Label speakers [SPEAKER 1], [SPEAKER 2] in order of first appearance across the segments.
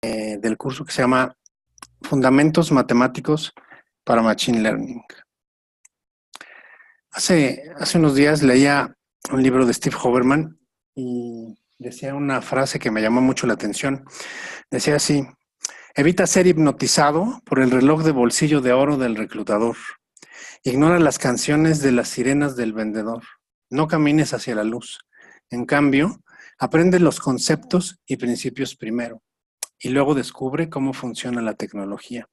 [SPEAKER 1] del curso que se llama Fundamentos Matemáticos para Machine Learning. Hace unos días leía un libro de Steve Hoberman y decía una frase que me llamó mucho la atención. Decía así: evita ser hipnotizado por el reloj de bolsillo de oro del reclutador. Ignora las canciones de las sirenas del vendedor. No camines hacia la luz. En cambio, aprende los conceptos y principios primero y luego descubre cómo funciona la tecnología.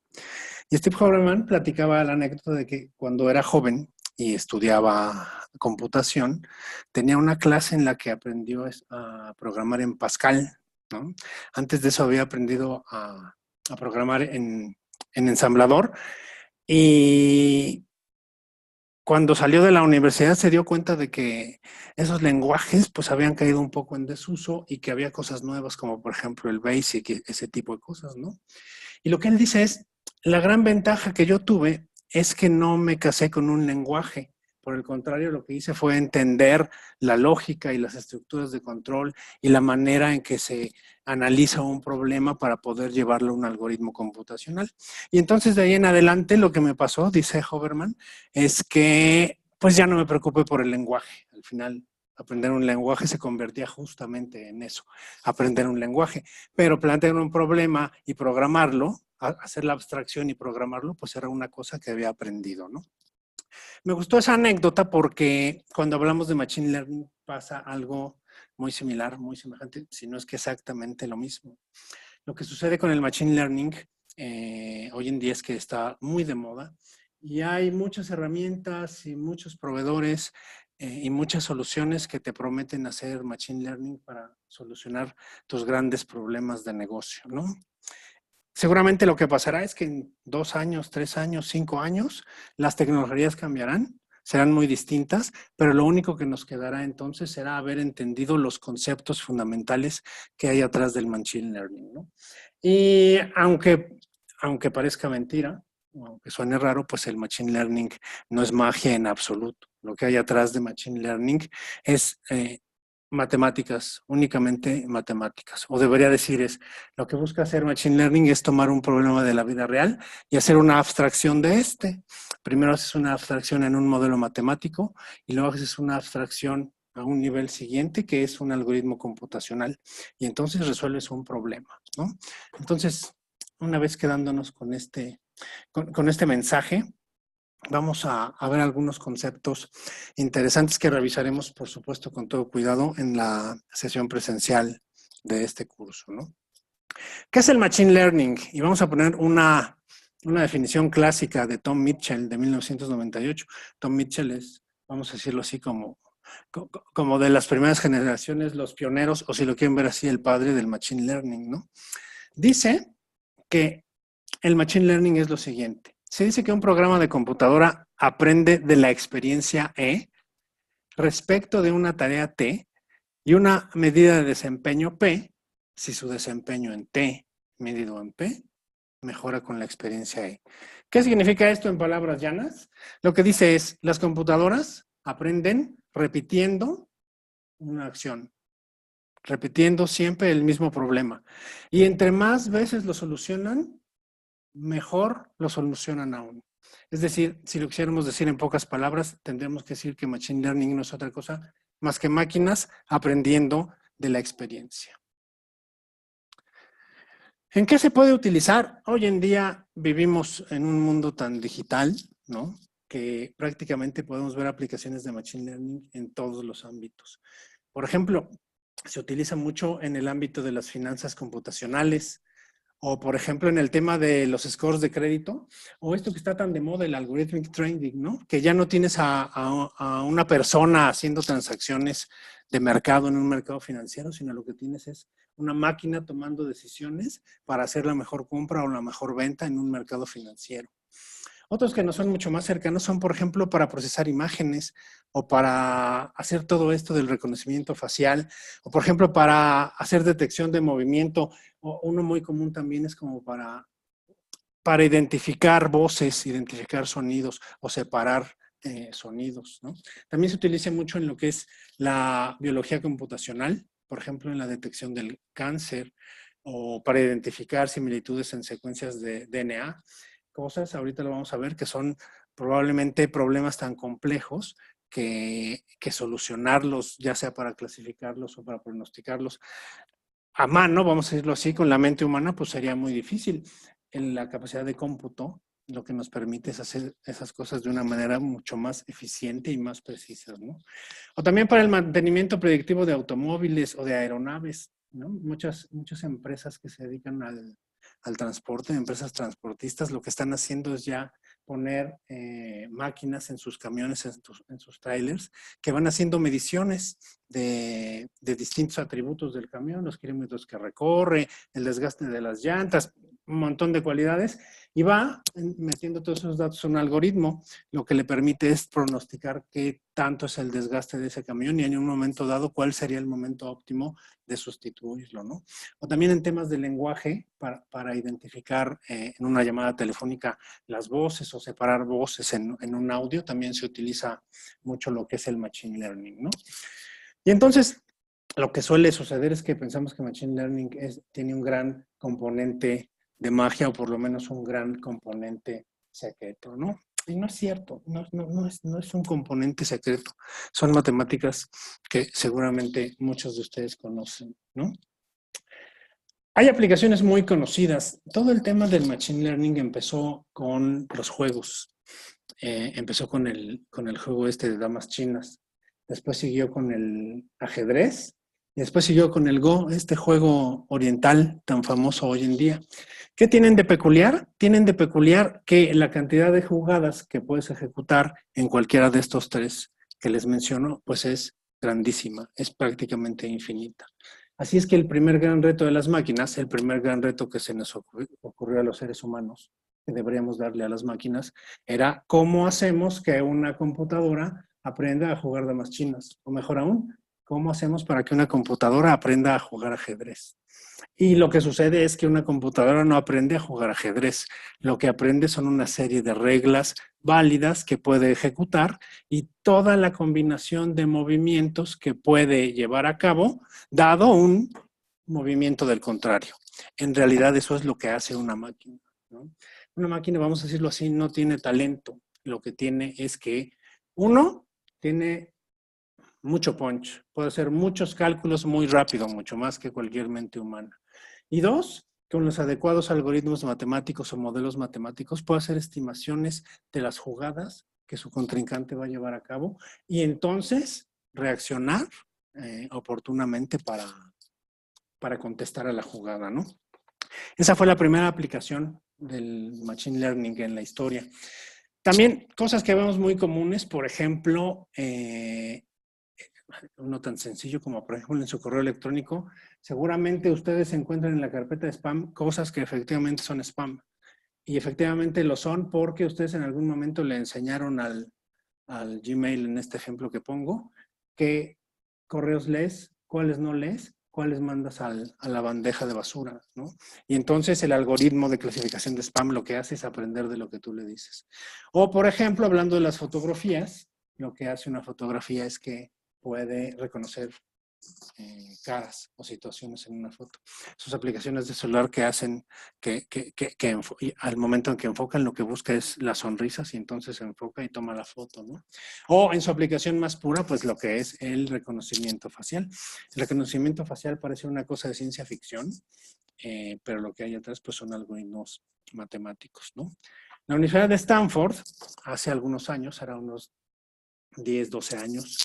[SPEAKER 1] Y Steve Hoberman platicaba la anécdota de que cuando era joven y estudiaba computación, tenía una clase en la que aprendió a programar en Pascal, ¿no? Antes de eso había aprendido a programar en ensamblador, y cuando salió de la universidad se dio cuenta de que esos lenguajes pues habían caído un poco en desuso y que había cosas nuevas como por ejemplo el BASIC y ese tipo de cosas, ¿no? Y lo que él dice es: la gran ventaja que yo tuve es que no me casé con un lenguaje. Por el contrario, lo que hice fue entender la lógica y las estructuras de control y la manera en que se analiza un problema para poder llevarlo a un algoritmo computacional. Y entonces de ahí en adelante lo que me pasó, dice Hoberman, es que pues ya no me preocupé por el lenguaje. Al final, aprender un lenguaje se convertía justamente en eso, aprender un lenguaje. Pero plantear un problema y programarlo, hacer la abstracción y programarlo, pues era una cosa que había aprendido, ¿no? Me gustó esa anécdota porque cuando hablamos de Machine Learning pasa algo muy similar, muy semejante, si no es que exactamente lo mismo. Lo que sucede con el Machine Learning hoy en día es que está muy de moda y hay muchas herramientas y muchos proveedores y muchas soluciones que te prometen hacer Machine Learning para solucionar tus grandes problemas de negocio, ¿no? Seguramente lo que pasará es que en 2 años, 3 años, 5 años, las tecnologías cambiarán, serán muy distintas, pero lo único que nos quedará entonces será haber entendido los conceptos fundamentales que hay atrás del Machine Learning, ¿no? Y aunque parezca mentira, aunque suene raro, pues el Machine Learning no es magia en absoluto. Lo que hay atrás de Machine Learning es matemáticas, únicamente matemáticas. O debería decir es, lo que busca hacer Machine Learning es tomar un problema de la vida real y hacer una abstracción de este. Primero haces una abstracción en un modelo matemático y luego haces una abstracción a un nivel siguiente que es un algoritmo computacional y entonces resuelves un problema, ¿no? Entonces, una vez quedándonos con este mensaje, vamos a ver algunos conceptos interesantes que revisaremos, por supuesto, con todo cuidado en la sesión presencial de este curso, ¿no? ¿Qué es el Machine Learning? Y vamos a poner una definición clásica de Tom Mitchell de 1998. Tom Mitchell es, vamos a decirlo así, como de las primeras generaciones, los pioneros, o si lo quieren ver así, el padre del Machine Learning, ¿no? Dice que el Machine Learning es lo siguiente. Se dice que un programa de computadora aprende de la experiencia E respecto de una tarea T y una medida de desempeño P, si su desempeño en T medido en P mejora con la experiencia E. ¿Qué significa esto en palabras llanas? Lo que dice es, las computadoras aprenden repitiendo una acción, repitiendo siempre el mismo problema. Y entre más veces lo solucionan, mejor lo solucionan aún. Es decir, si lo quisiéramos decir en pocas palabras, tendríamos que decir que Machine Learning no es otra cosa más que máquinas aprendiendo de la experiencia. ¿En qué se puede utilizar? Hoy en día vivimos en un mundo tan digital, ¿no?, que prácticamente podemos ver aplicaciones de Machine Learning en todos los ámbitos. Por ejemplo, se utiliza mucho en el ámbito de las finanzas computacionales, o, por ejemplo, en el tema de los scores de crédito, o esto que está tan de moda, el algorithmic trading, ¿no? Que ya no tienes a una persona haciendo transacciones de mercado en un mercado financiero, sino lo que tienes es una máquina tomando decisiones para hacer la mejor compra o la mejor venta en un mercado financiero. Otros que no son mucho más cercanos son, por ejemplo, para procesar imágenes o para hacer todo esto del reconocimiento facial o, por ejemplo, para hacer detección de movimiento. O uno muy común también es como para identificar voces, identificar sonidos o separar sonidos, ¿no? También se utiliza mucho en lo que es la biología computacional, por ejemplo, en la detección del cáncer o para identificar similitudes en secuencias de DNA, cosas, ahorita lo vamos a ver, que son probablemente problemas tan complejos que solucionarlos, ya sea para clasificarlos o para pronosticarlos a mano, vamos a decirlo así, con la mente humana, pues sería muy difícil. En la capacidad de cómputo, lo que nos permite es hacer esas cosas de una manera mucho más eficiente y más precisa, ¿no? O también para el mantenimiento predictivo de automóviles o de aeronaves, ¿no? Muchas empresas que se dedican al transporte, empresas transportistas, lo que están haciendo es ya poner máquinas en sus camiones, en sus trailers, que van haciendo mediciones de distintos atributos del camión, los kilómetros que recorre, el desgaste de las llantas, un montón de cualidades, y va metiendo todos esos datos en un algoritmo, lo que le permite es pronosticar qué tanto es el desgaste de ese camión y en un momento dado cuál sería el momento óptimo de sustituirlo, ¿no? O también en temas de lenguaje, para identificar en una llamada telefónica las voces o separar voces en un audio, también se utiliza mucho lo que es el machine learning, ¿no? Y entonces, lo que suele suceder es que pensamos que machine learning tiene un gran componente de magia o por lo menos un gran componente secreto, ¿no? Y no es cierto, no es un componente secreto. Son matemáticas que seguramente muchos de ustedes conocen, ¿no? Hay aplicaciones muy conocidas. Todo el tema del machine learning empezó con los juegos. Empezó con el juego este de damas chinas. Después siguió con el ajedrez. Y después siguió con el Go, este juego oriental tan famoso hoy en día. ¿Qué tienen de peculiar? Tienen de peculiar que la cantidad de jugadas que puedes ejecutar en cualquiera de estos tres que les menciono, pues es grandísima, es prácticamente infinita. Así es que el primer gran reto de las máquinas, el primer gran reto que se nos ocurrió a los seres humanos, que deberíamos darle a las máquinas, era cómo hacemos que una computadora aprenda a jugar damas chinas, o mejor aún, ¿cómo hacemos para que una computadora aprenda a jugar ajedrez? Y lo que sucede es que una computadora no aprende a jugar ajedrez. Lo que aprende son una serie de reglas válidas que puede ejecutar y toda la combinación de movimientos que puede llevar a cabo, dado un movimiento del contrario. En realidad eso es lo que hace una máquina, ¿no? Una máquina, vamos a decirlo así, no tiene talento. Lo que tiene es que, uno, tiene mucho punch, puede hacer muchos cálculos muy rápido, mucho más que cualquier mente humana. Y dos, con los adecuados algoritmos matemáticos o modelos matemáticos puede hacer estimaciones de las jugadas que su contrincante va a llevar a cabo y entonces reaccionar oportunamente para contestar a la jugada, ¿no? Esa fue la primera aplicación del Machine Learning en la historia. También cosas que vemos muy comunes, por ejemplo, no tan sencillo como, por ejemplo, en su correo electrónico, seguramente ustedes encuentran en la carpeta de spam cosas que efectivamente son spam. Y efectivamente lo son porque ustedes en algún momento le enseñaron al Gmail, en este ejemplo que pongo, qué correos lees, cuáles no lees, cuáles mandas a la bandeja de basura, ¿no? Y entonces el algoritmo de clasificación de spam lo que hace es aprender de lo que tú le dices. O, por ejemplo, hablando de las fotografías, lo que hace una fotografía es que puede reconocer caras o situaciones en una foto. Sus aplicaciones de celular que hacen que al momento en que enfocan lo que busca es las sonrisas y entonces se enfoca y toma la foto, ¿no? O en su aplicación más pura, pues lo que es el reconocimiento facial. El reconocimiento facial parece una cosa de ciencia ficción, pero lo que hay atrás pues son algoritmos matemáticos, ¿no? La Universidad de Stanford, hace algunos años, era unos 10, 12 años,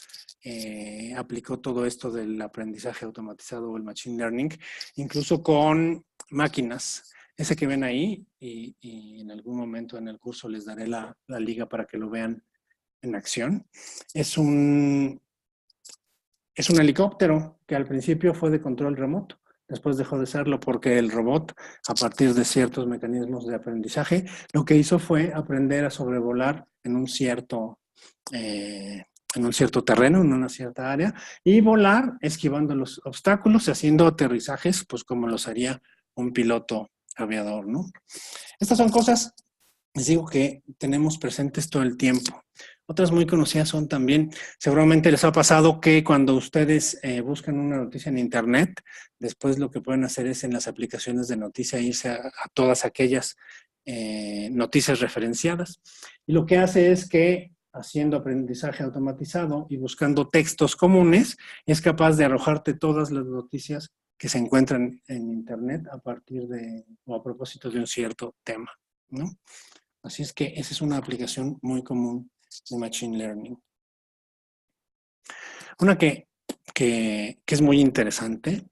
[SPEAKER 1] aplicó todo esto del aprendizaje automatizado o el machine learning, incluso con máquinas. Ese que ven ahí, y en algún momento en el curso les daré la liga para que lo vean en acción, es un helicóptero que al principio fue de control remoto. Después dejó de serlo porque el robot, a partir de ciertos mecanismos de aprendizaje, lo que hizo fue aprender a sobrevolar en un cierto terreno, en una cierta área, y volar esquivando los obstáculos y haciendo aterrizajes, pues como los haría un piloto aviador, ¿no? Estas son cosas, les digo, que tenemos presentes todo el tiempo. Otras muy conocidas son también, seguramente les ha pasado que cuando ustedes buscan una noticia en Internet, después lo que pueden hacer es en las aplicaciones de noticia irse a todas aquellas noticias referenciadas. Y lo que hace es que haciendo aprendizaje automatizado y buscando textos comunes, es capaz de arrojarte todas las noticias que se encuentran en Internet a partir de o a propósito de un cierto tema, ¿no? Así es que esa es una aplicación muy común de Machine Learning. Una que es muy interesante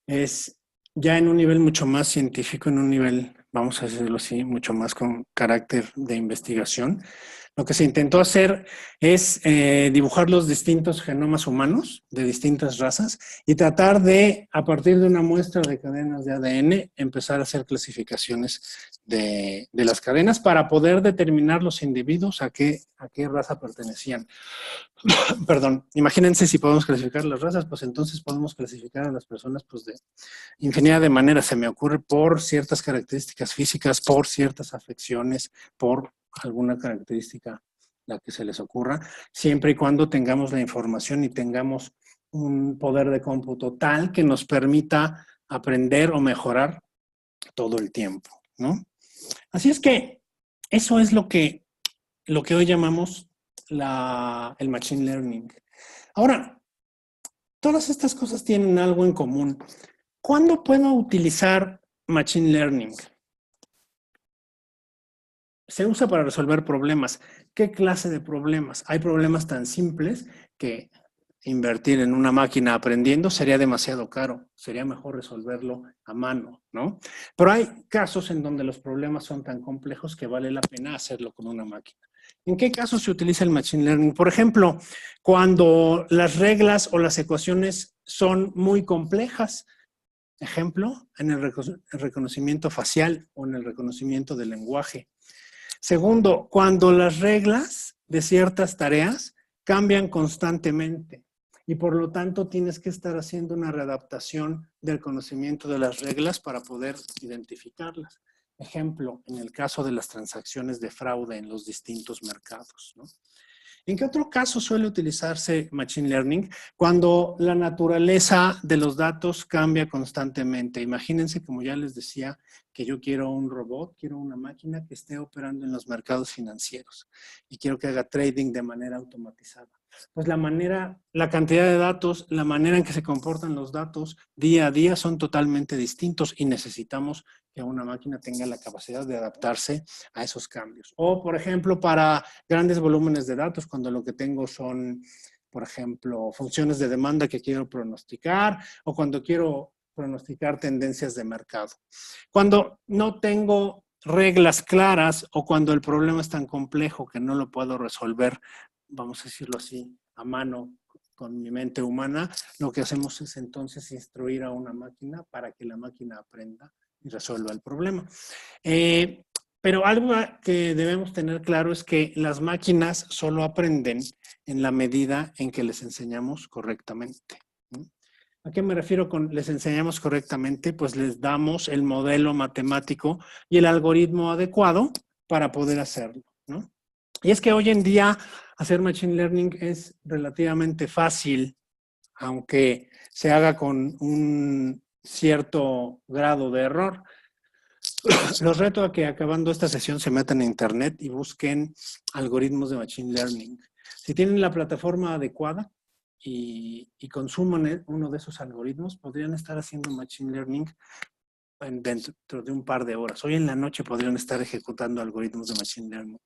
[SPEAKER 1] es ya en un nivel mucho más científico, en un nivel, vamos a decirlo así, mucho más con carácter de investigación. Lo que se intentó hacer es dibujar los distintos genomas humanos de distintas razas y tratar de, a partir de una muestra de cadenas de ADN, empezar a hacer clasificaciones de las cadenas para poder determinar los individuos a qué raza pertenecían. Perdón, imagínense si podemos clasificar las razas, pues entonces podemos clasificar a las personas pues de infinidad de maneras. Se me ocurre por ciertas características físicas, por ciertas afecciones, por alguna característica la que se les ocurra, siempre y cuando tengamos la información y tengamos un poder de cómputo tal que nos permita aprender o mejorar todo el tiempo, ¿no? Así es que eso es lo que hoy llamamos el Machine Learning. Ahora, todas estas cosas tienen algo en común. ¿Cuándo puedo utilizar Machine Learning? Se usa para resolver problemas. ¿Qué clase de problemas? Hay problemas tan simples que invertir en una máquina aprendiendo sería demasiado caro. Sería mejor resolverlo a mano, ¿no? Pero hay casos en donde los problemas son tan complejos que vale la pena hacerlo con una máquina. ¿En qué casos se utiliza el Machine Learning? Por ejemplo, cuando las reglas o las ecuaciones son muy complejas. Ejemplo, en el reconocimiento facial o en el reconocimiento del lenguaje. Segundo, cuando las reglas de ciertas tareas cambian constantemente y por lo tanto tienes que estar haciendo una readaptación del conocimiento de las reglas para poder identificarlas. Ejemplo, en el caso de las transacciones de fraude en los distintos mercados, ¿no? ¿En qué otro caso suele utilizarse Machine Learning? Cuando la naturaleza de los datos cambia constantemente. Imagínense, como ya les decía, que yo quiero un robot, quiero una máquina que esté operando en los mercados financieros y quiero que haga trading de manera automatizada. Pues la cantidad de datos, la manera en que se comportan los datos día a día son totalmente distintos y necesitamos que una máquina tenga la capacidad de adaptarse a esos cambios. O, por ejemplo, para grandes volúmenes de datos, cuando lo que tengo son, por ejemplo, funciones de demanda que quiero pronosticar o cuando quiero pronosticar tendencias de mercado. Cuando no tengo reglas claras o cuando el problema es tan complejo que no lo puedo resolver, vamos a decirlo así, a mano con mi mente humana, lo que hacemos es entonces instruir a una máquina para que la máquina aprenda y resuelva el problema. Pero algo que debemos tener claro es que las máquinas solo aprenden en la medida en que les enseñamos correctamente, ¿no? ¿A qué me refiero con les enseñamos correctamente? Pues les damos el modelo matemático y el algoritmo adecuado para poder hacerlo, ¿no? Y es que hoy en día hacer Machine Learning es relativamente fácil, aunque se haga con un cierto grado de error. Los reto a que acabando esta sesión se metan a internet y busquen algoritmos de Machine Learning. Si tienen la plataforma adecuada y consuman uno de esos algoritmos, podrían estar haciendo Machine Learning dentro de un par de horas. Hoy en la noche podrían estar ejecutando algoritmos de Machine Learning.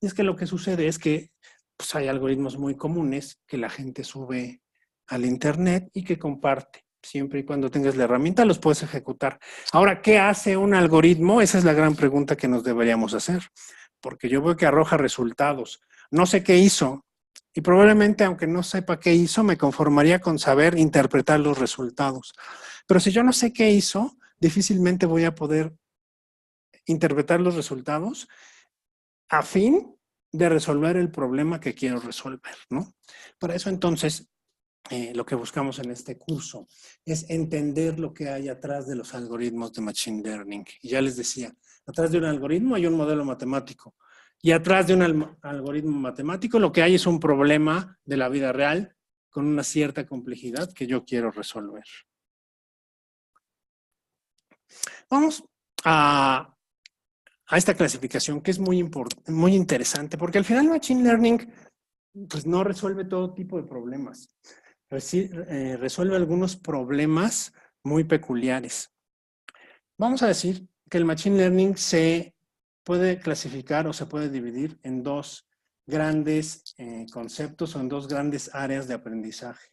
[SPEAKER 1] Y es que lo que sucede es que pues, hay algoritmos muy comunes que la gente sube al internet y que comparte. Siempre y cuando tengas la herramienta los puedes ejecutar. Ahora, ¿qué hace un algoritmo? Esa es la gran pregunta que nos deberíamos hacer. Porque yo veo que arroja resultados. No sé qué hizo. Y probablemente, aunque no sepa qué hizo, me conformaría con saber interpretar los resultados. Pero si yo no sé qué hizo, difícilmente voy a poder interpretar los resultados a fin de resolver el problema que quiero resolver, ¿no? Para eso, entonces, lo que buscamos en este curso es entender lo que hay atrás de los algoritmos de Machine Learning. Y ya les decía, atrás de un algoritmo hay un modelo matemático Y atrás de un algoritmo matemático lo que hay es un problema de la vida real con una cierta complejidad que yo quiero resolver. Vamos a esta clasificación que es muy interesante, porque al final Machine Learning pues, no resuelve todo tipo de problemas. Resuelve algunos problemas muy peculiares. Vamos a decir que el Machine Learning se puede clasificar o se puede dividir en dos grandes conceptos o en dos grandes áreas de aprendizaje.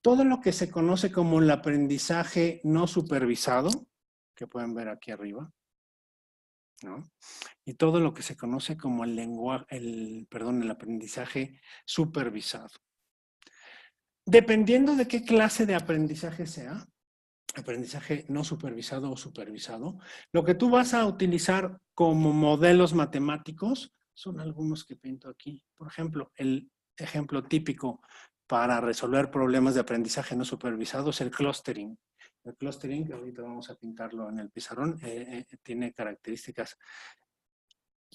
[SPEAKER 1] Todo lo que se conoce como el aprendizaje no supervisado, que pueden ver aquí arriba, ¿no? Y todo lo que se conoce como el aprendizaje supervisado. Dependiendo de qué clase de aprendizaje sea, aprendizaje no supervisado o supervisado, lo que tú vas a utilizar como modelos matemáticos son algunos que pinto aquí. Por ejemplo, el ejemplo típico para resolver problemas de aprendizaje no supervisado es el clustering. El clustering, ahorita vamos a pintarlo en el pizarrón, tiene características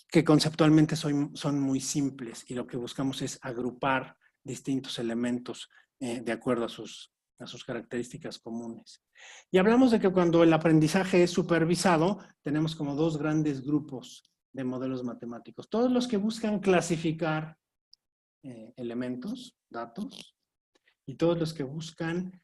[SPEAKER 1] que conceptualmente son muy simples y lo que buscamos es agrupar distintos elementos de acuerdo a sus características comunes. Y hablamos de que cuando el aprendizaje es supervisado, tenemos como dos grandes grupos de modelos matemáticos. Todos los que buscan clasificar elementos, datos, y todos los que buscan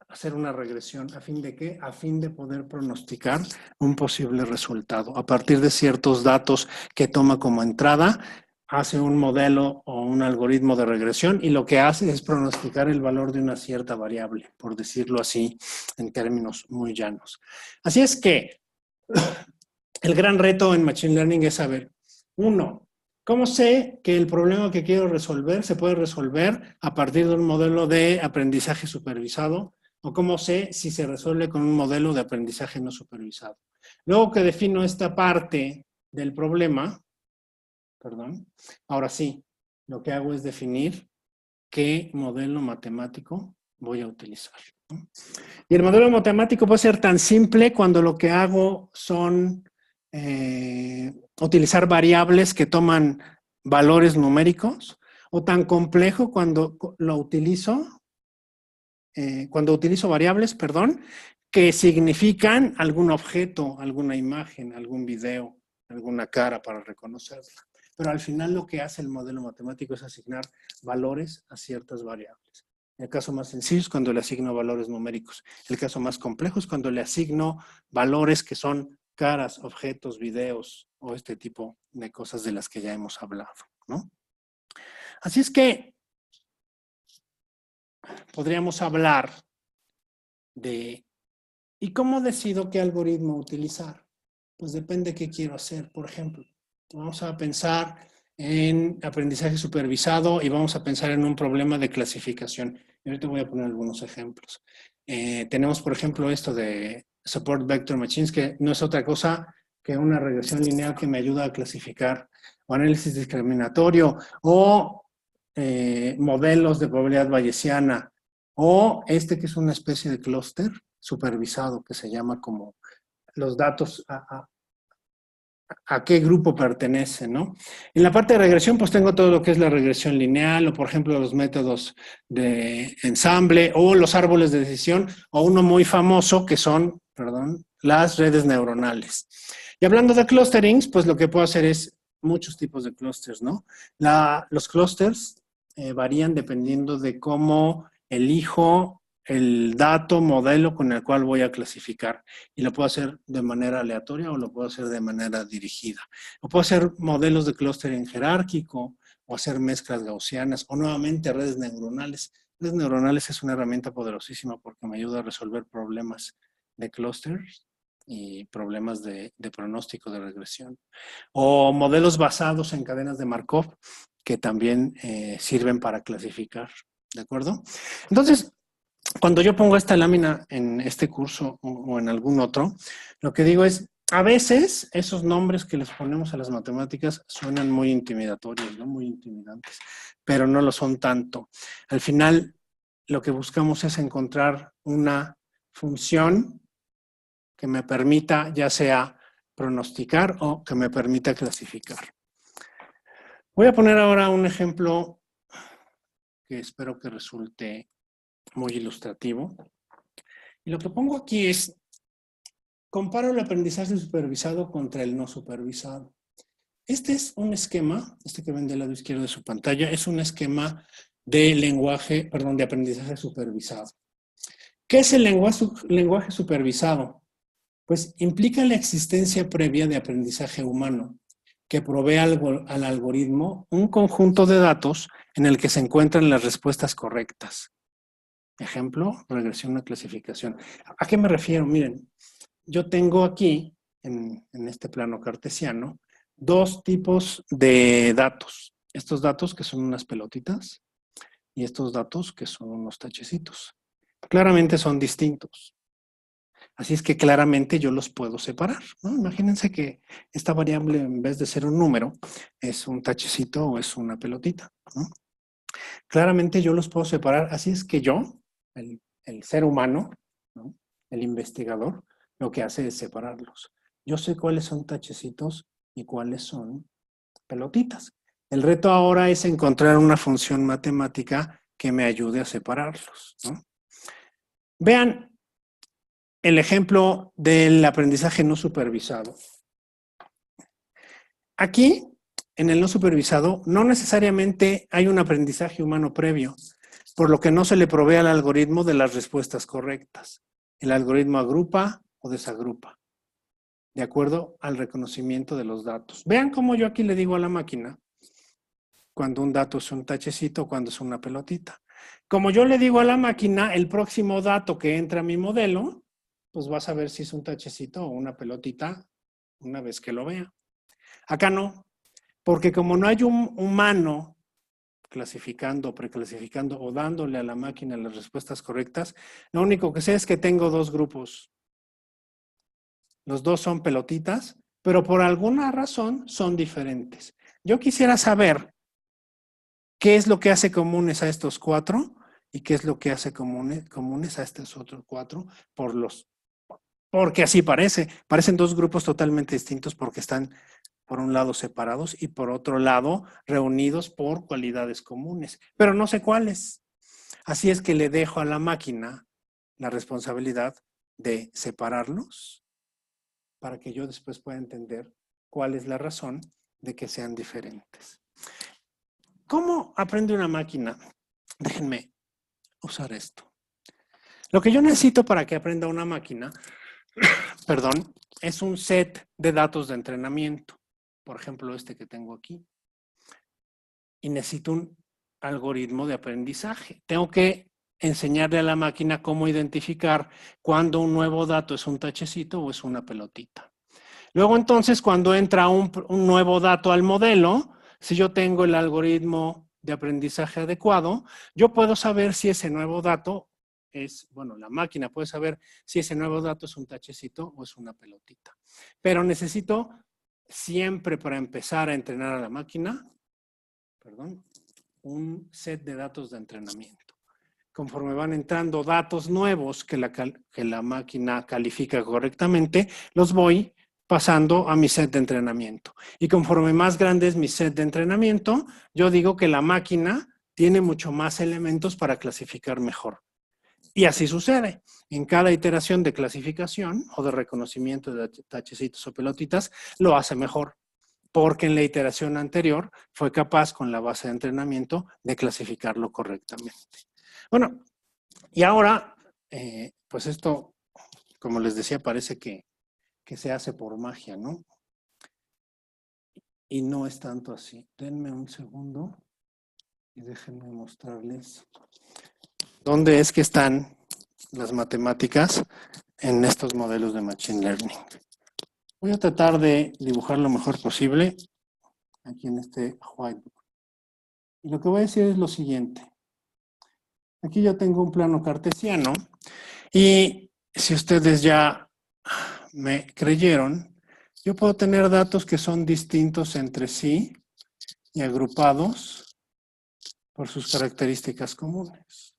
[SPEAKER 1] hacer una regresión. ¿A fin de qué? A fin de poder pronosticar un posible resultado. A partir de ciertos datos que toma como entrada, hace un modelo o un algoritmo de regresión y lo que hace es pronosticar el valor de una cierta variable, por decirlo así, en términos muy llanos. Así es que el gran reto en Machine Learning es saber, uno, ¿cómo sé que el problema que quiero resolver se puede resolver a partir de un modelo de aprendizaje supervisado? ¿O cómo sé si se resuelve con un modelo de aprendizaje no supervisado? Luego que defino esta parte del problema, ahora sí, lo que hago es definir qué modelo matemático voy a utilizar, ¿no? Y el modelo matemático puede ser tan simple cuando lo que hago son utilizar variables que toman valores numéricos, o tan complejo cuando lo utilizo, cuando utilizo variables, que significan algún objeto, alguna imagen, algún video, alguna cara para reconocerla. Pero al final lo que hace el modelo matemático es asignar valores a ciertas variables. El caso más sencillo es cuando le asigno valores numéricos. El caso más complejo es cuando le asigno valores que son caras, objetos, videos o este tipo de cosas de las que ya hemos hablado, ¿no? Así es que podríamos hablar de ¿y cómo decido qué algoritmo utilizar? Pues depende de qué quiero hacer. Por ejemplo, vamos a pensar en aprendizaje supervisado y vamos a pensar en un problema de clasificación. Y ahorita voy a poner algunos ejemplos. Tenemos, por ejemplo, esto de Support Vector Machines, que no es otra cosa que una regresión lineal que me ayuda a clasificar o análisis discriminatorio o modelos de probabilidad bayesiana o este que es una especie de clúster supervisado que se llama como los datos a qué grupo pertenece, ¿no? En la parte de regresión, pues tengo todo lo que es la regresión lineal, o por ejemplo los métodos de ensamble, o los árboles de decisión, o uno muy famoso que son, las redes neuronales. Y hablando de clusterings, pues lo que puedo hacer es muchos tipos de clusters, ¿no? Los clusters varían dependiendo de cómo elijo el dato modelo con el cual voy a clasificar y lo puedo hacer de manera aleatoria o lo puedo hacer de manera dirigida. O puedo hacer modelos de clúster jerárquico o hacer mezclas gaussianas o nuevamente redes neuronales. Redes neuronales es una herramienta poderosísima porque me ayuda a resolver problemas de clústeres y problemas de pronóstico de regresión. O modelos basados en cadenas de Markov que también sirven para clasificar. ¿De acuerdo? Entonces, cuando yo pongo esta lámina en este curso o en algún otro, lo que digo es, a veces esos nombres que les ponemos a las matemáticas suenan muy intimidatorios, ¿no? Muy intimidantes, pero no lo son tanto. Al final, lo que buscamos es encontrar una función que me permita, ya sea pronosticar o que me permita clasificar. Voy a poner ahora un ejemplo que espero que resulte muy ilustrativo. Y lo que pongo aquí es, comparo el aprendizaje supervisado contra el no supervisado. Este es un esquema, este que ven del lado izquierdo de su pantalla, es un esquema de lenguaje, perdón, de aprendizaje supervisado. ¿Qué es el lenguaje supervisado? Pues implica la existencia previa de aprendizaje humano, que provee al algoritmo un conjunto de datos en el que se encuentran las respuestas correctas. Ejemplo, regresión a clasificación. ¿A qué me refiero? Miren, yo tengo aquí, en este plano cartesiano, dos tipos de datos. Estos datos que son unas pelotitas y estos datos que son unos tachecitos. Claramente son distintos. Así es que claramente yo los puedo separar, ¿no? Imagínense que esta variable, en vez de ser un número, es un tachecito o es una pelotita, ¿no? Claramente yo los puedo separar. Así es que yo, el ser humano, ¿no? El investigador, lo que hace es separarlos. Yo sé cuáles son tachecitos y cuáles son pelotitas. El reto ahora es encontrar una función matemática que me ayude a separarlos, ¿no? Vean el ejemplo del aprendizaje no supervisado. Aquí, en el no supervisado, no necesariamente hay un aprendizaje humano previo, por lo que no se le provee al algoritmo de las respuestas correctas. El algoritmo agrupa o desagrupa, de acuerdo al reconocimiento de los datos. Vean cómo yo aquí le digo a la máquina cuando un dato es un tachecito o cuando es una pelotita. Como yo le digo a la máquina, el próximo dato que entra a mi modelo, pues vas a ver si es un tachecito o una pelotita una vez que lo vea. Acá no, porque como no hay un humano clasificando, preclasificando o dándole a la máquina las respuestas correctas, lo único que sé es que tengo dos grupos. Los dos son pelotitas, pero por alguna razón son diferentes. Yo quisiera saber qué es lo que hace comunes a estos cuatro y qué es lo que hace comunes a estos otros cuatro porque así parece. Parecen dos grupos totalmente distintos porque están por un lado separados y por otro lado reunidos por cualidades comunes, pero no sé cuáles. Así es que le dejo a la máquina la responsabilidad de separarlos para que yo después pueda entender cuál es la razón de que sean diferentes. ¿Cómo aprende una máquina? Déjenme usar esto. Lo que yo necesito para que aprenda una máquina, perdón, es un set de datos de entrenamiento. Por ejemplo, este que tengo aquí. Y necesito un algoritmo de aprendizaje. Tengo que enseñarle a la máquina cómo identificar cuando un nuevo dato es un tachecito o es una pelotita. Luego entonces, cuando entra un nuevo dato al modelo, si yo tengo el algoritmo de aprendizaje adecuado, yo puedo saber si ese nuevo dato es, bueno, la máquina puede saber si ese nuevo dato es un tachecito o es una pelotita. Pero necesito siempre, para empezar a entrenar a la máquina, un set de datos de entrenamiento. Conforme van entrando datos nuevos que la máquina califica correctamente, los voy pasando a mi set de entrenamiento. Y conforme más grande es mi set de entrenamiento, yo digo que la máquina tiene mucho más elementos para clasificar mejor. Y así sucede. En cada iteración de clasificación o de reconocimiento de tachecitos o pelotitas, lo hace mejor, porque en la iteración anterior fue capaz con la base de entrenamiento de clasificarlo correctamente. Bueno, y ahora, pues esto, como les decía, parece que se hace por magia, ¿no? Y no es tanto así. Denme un segundo y déjenme mostrarles dónde es que están las matemáticas en estos modelos de Machine Learning. Voy a tratar de dibujar lo mejor posible aquí en este whiteboard. Y lo que voy a decir es lo siguiente. Aquí yo tengo un plano cartesiano y si ustedes ya me creyeron, yo puedo tener datos que son distintos entre sí y agrupados por sus características comunes.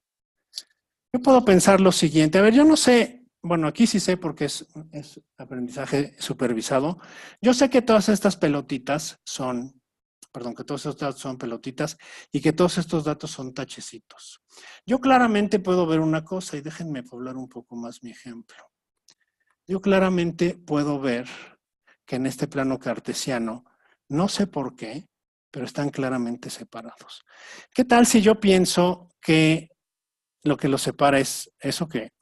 [SPEAKER 1] Yo puedo pensar lo siguiente. A ver, yo no sé bueno, aquí sí sé porque es aprendizaje supervisado. Yo sé que todas estas pelotitas son, perdón, que todos estos datos son pelotitas y que todos estos datos son tachecitos. Yo claramente puedo ver una cosa y déjenme poblar un poco más mi ejemplo. Yo claramente puedo ver que en este plano cartesiano, no sé por qué, pero están claramente separados. ¿Qué tal si yo pienso que lo que los separa es eso que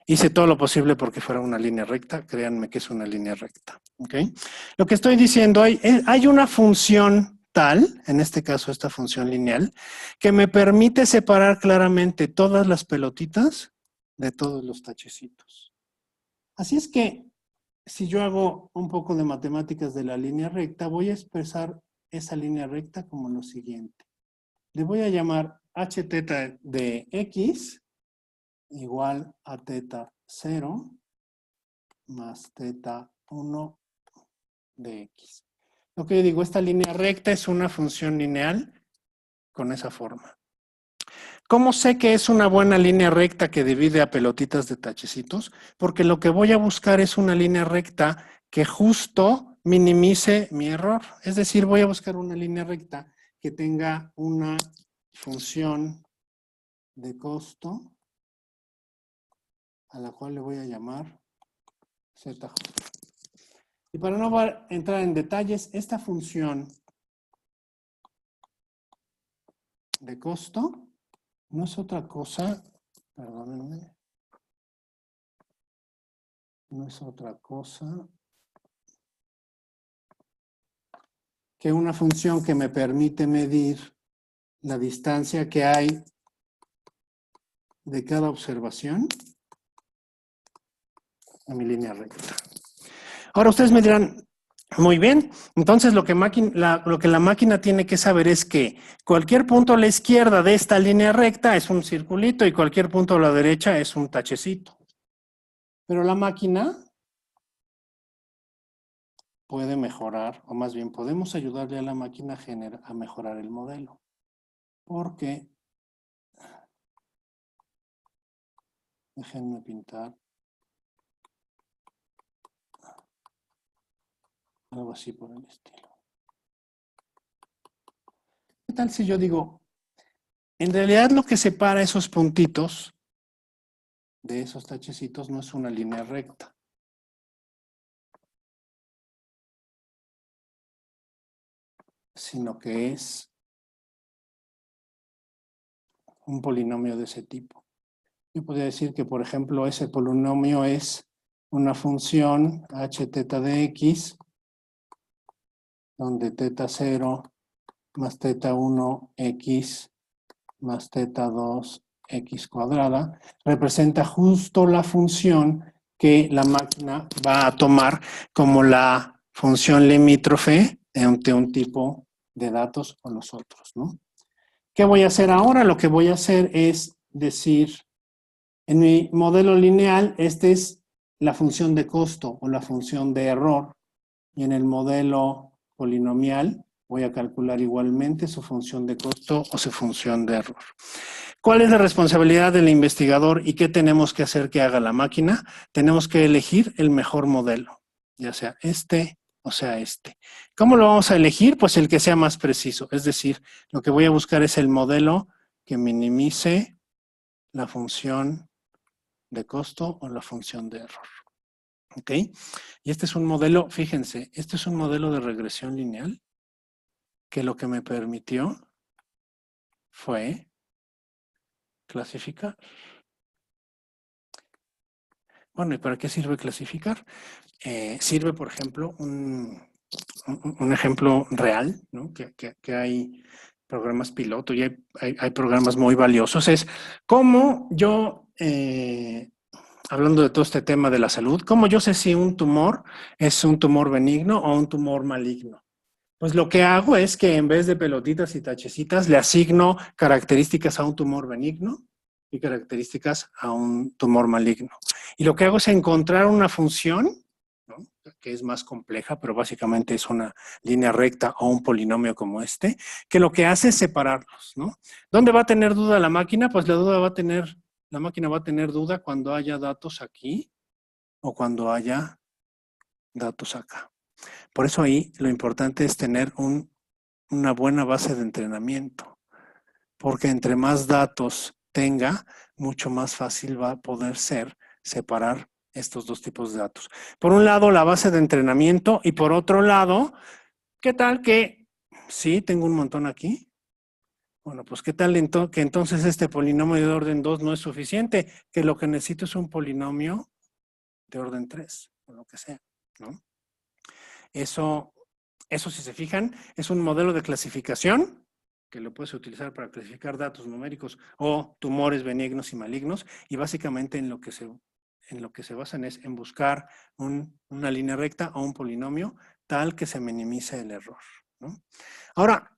[SPEAKER 1] hice todo lo posible porque fuera una línea recta? Créanme que es una línea recta. ¿Okay? Lo que estoy diciendo, hay una función tal, en este caso esta función lineal, que me permite separar claramente todas las pelotitas de todos los tachecitos. Así es que si yo hago un poco de matemáticas de la línea recta, voy a expresar esa línea recta como lo siguiente. Le voy a llamar h teta de x igual a teta 0 más teta 1 de x. Lo que yo digo, esta línea recta es una función lineal con esa forma. ¿Cómo sé que es una buena línea recta que divide a pelotitas de tachecitos? Porque lo que voy a buscar es una línea recta que justo minimice mi error. Es decir, voy a buscar una línea recta que tenga una función de costo a la cual le voy a llamar zj. Y para no entrar en detalles, esta función de costo no es otra cosa, perdónenme, no es otra cosa que una función que me permite medir la distancia que hay de cada observación a mi línea recta. Ahora ustedes me dirán, muy bien, entonces lo que la máquina tiene que saber es que cualquier punto a la izquierda de esta línea recta es un circulito y cualquier punto a la derecha es un tachecito. Pero la máquina puede mejorar, o más bien podemos ayudarle a la máquina a mejorar el modelo. Porque, déjenme pintar algo así por el estilo. ¿Qué tal si yo digo, en realidad lo que separa esos puntitos de esos tachecitos no es una línea recta? Sino que es un polinomio de ese tipo. Yo podría decir que, por ejemplo, ese polinomio es una función h teta de x, donde teta 0 más teta 1 x más teta 2 x cuadrada representa justo la función que la máquina va a tomar como la función limítrofe de un tipo de datos o los otros, ¿no? ¿Qué voy a hacer ahora? Lo que voy a hacer es decir, en mi modelo lineal, esta es la función de costo o la función de error. Y en el modelo polinomial voy a calcular igualmente su función de costo o su función de error. ¿Cuál es la responsabilidad del investigador y qué tenemos que hacer que haga la máquina? Tenemos que elegir el mejor modelo, ya sea este o sea este. ¿Cómo lo vamos a elegir? Pues el que sea más preciso. Es decir, lo que voy a buscar es el modelo que minimice la función de costo o la función de error. ¿Ok? Y este es un modelo, fíjense, este es un modelo de regresión lineal que lo que me permitió fue clasificar. Bueno, ¿y para qué sirve clasificar? Sirve, por ejemplo, un ejemplo real, ¿no? Que hay programas piloto y hay programas muy valiosos. Es cómo yo, hablando de todo este tema de la salud, cómo yo sé si un tumor es un tumor benigno o un tumor maligno. Pues lo que hago es que en vez de pelotitas y tachecitas, le asigno características a un tumor benigno y características a un tumor maligno. Y lo que hago es encontrar una función, ¿no?, que es más compleja, pero básicamente es una línea recta o un polinomio como este, que lo que hace es separarlos, ¿no? ¿Dónde va a tener duda la máquina? Pues la máquina va a tener duda cuando haya datos aquí o cuando haya datos acá. Por eso ahí lo importante es tener una buena base de entrenamiento, porque entre más datos tenga, mucho más fácil va a poder ser separar estos dos tipos de datos. Por un lado, la base de entrenamiento y por otro lado, ¿qué tal que sí tengo un montón aquí? Bueno, pues ¿qué tal que entonces este polinomio de orden 2 no es suficiente? Que lo que necesito es un polinomio de orden 3, o lo que sea, ¿no? Eso, si se fijan, es un modelo de clasificación que lo puedes utilizar para clasificar datos numéricos o tumores benignos y malignos, y básicamente en lo que se basan es en buscar una línea recta o un polinomio tal que se minimice el error, ¿no? Ahora,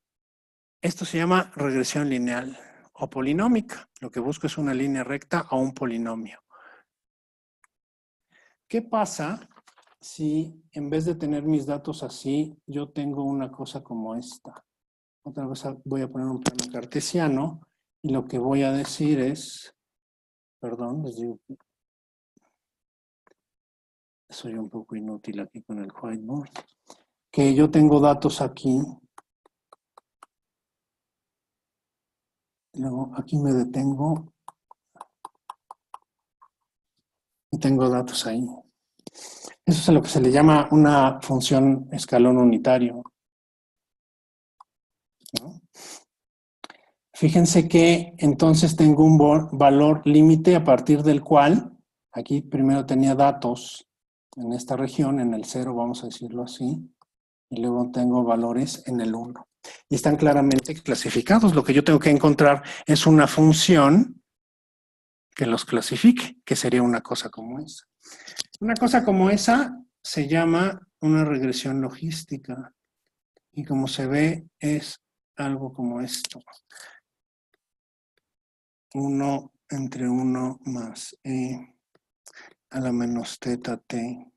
[SPEAKER 1] esto se llama regresión lineal o polinómica. Lo que busco es una línea recta o un polinomio. ¿Qué pasa si en vez de tener mis datos así, yo tengo una cosa como esta? Otra vez voy a poner un plano cartesiano y lo que voy a decir es, perdón, les digo que soy un poco inútil aquí con el whiteboard, que yo tengo datos aquí, luego aquí me detengo y tengo datos ahí. Eso es a lo que se le llama una función escalón unitario, ¿no? Fíjense que entonces tengo un valor límite a partir del cual, aquí primero tenía datos en esta región, en el 0, vamos a decirlo así, y luego tengo valores en el 1. Y están claramente clasificados. Lo que yo tengo que encontrar es una función que los clasifique, que sería una cosa como esa. Una cosa como esa se llama una regresión logística. Y como se ve, es algo como esto. 1 entre 1 más e a la menos teta t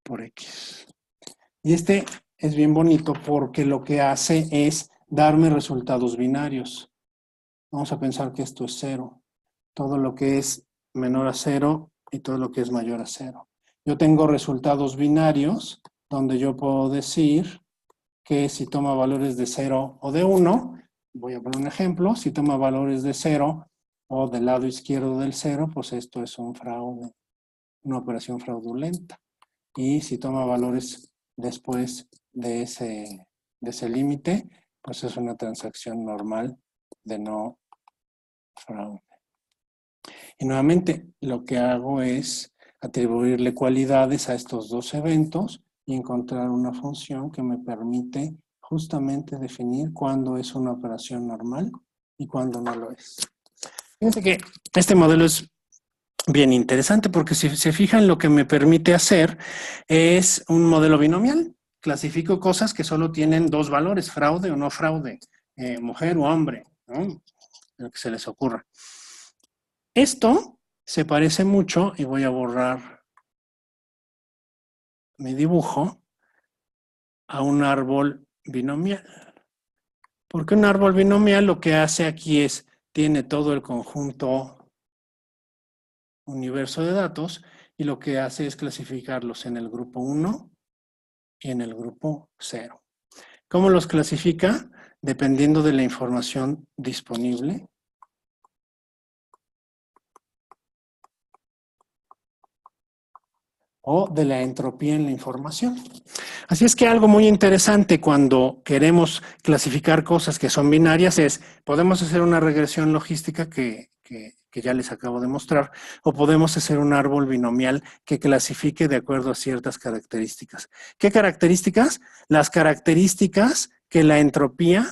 [SPEAKER 1] por x. Y este es bien bonito porque lo que hace es darme resultados binarios. Vamos a pensar que esto es 0. Todo lo que es menor a 0 y todo lo que es mayor a 0. Yo tengo resultados binarios donde yo puedo decir que si toma valores de 0 o de 1, voy a poner un ejemplo, si toma valores de 0 o del lado izquierdo del 0, pues esto es un fraude, una operación fraudulenta. Y si toma valores después de ese límite, pues es una transacción normal de no fraude. Y nuevamente lo que hago es atribuirle cualidades a estos dos eventos y encontrar una función que me permite justamente definir cuándo es una operación normal y cuándo no lo es. Fíjense que este modelo es bien interesante porque si se fijan lo que me permite hacer es un modelo binomial. Clasifico cosas que solo tienen dos valores, fraude o no fraude, mujer o hombre, ¿no? Lo que se les ocurra. Esto se parece mucho, y voy a borrar mi dibujo, a un árbol binomial. Porque un árbol binomial lo que hace aquí es, tiene todo el conjunto universo de datos y lo que hace es clasificarlos en el grupo 1 y en el grupo 0. ¿Cómo los clasifica? Dependiendo de la información disponible. O de la entropía en la información. Así es que algo muy interesante cuando queremos clasificar cosas que son binarias es, podemos hacer una regresión logística que ya les acabo de mostrar, o podemos hacer un árbol binomial que clasifique de acuerdo a ciertas características. ¿Qué características? Las características que la entropía